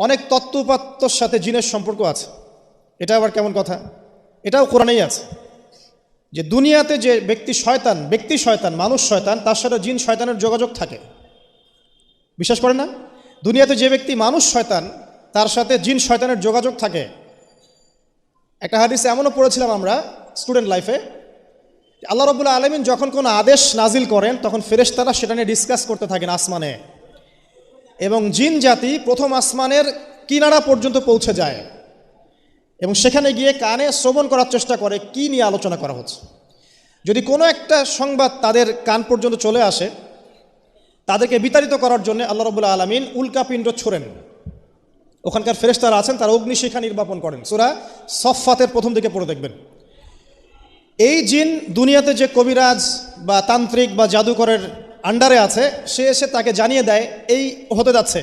অনেক তত্ত্বপাত্তর সাথে জিনের সম্পর্ক আছে। এটা আবার কেমন কথা? এটাও কোরআনেই আছে যে দুনিয়াতে যে ব্যক্তি শয়তান মানুষ শয়তান, তার সাথে জিন শয়তানের যোগাযোগ থাকে। বিশ্বাস করেন না? দুনিয়াতে যে ব্যক্তি মানুষ শয়তান, তার সাথে জিন শয়তানের যোগাযোগ থাকে। একটা হাদিস এমনও পড়েছিলাম আমরা স্টুডেন্ট লাইফে, আল্লাহ রাব্বুল আলামিন যখন কোনো আদেশ নাজিল করেন তখন ফেরেশতারা সেটা নিয়ে ডিসকাস করতে থাকেন আসমানে, এবং জিন জাতি প্রথম আসমানের কিনারা পর্যন্ত পৌঁছে যায় এবং সেখানে গিয়ে কানে শ্রবণ করার চেষ্টা করে কি নিয়ে আলোচনা করা হচ্ছে। যদি কোনো একটা সংবাদ তাদের কান পর্যন্ত চলে আসে, তাদেরকে বিতাড়িত করার জন্য আল্লাহ রাব্বুল আলামিন উল্কাপিণ্ড ছোড়েন। ওখানকার ফেরেশতারা আছেন, তারা অগ্নিশিখা নির্বাপন করেন। সূরা সফফাতের প্রথম দিকে পড়ে দেখবেন। এই জিন দুনিয়াতে যে কবিরাজ বা তান্ত্রিক বা জাদুকরের আন্ডারে আছে, সে এসে তাকে জানিয়ে দেয় এই হতে যাচ্ছে।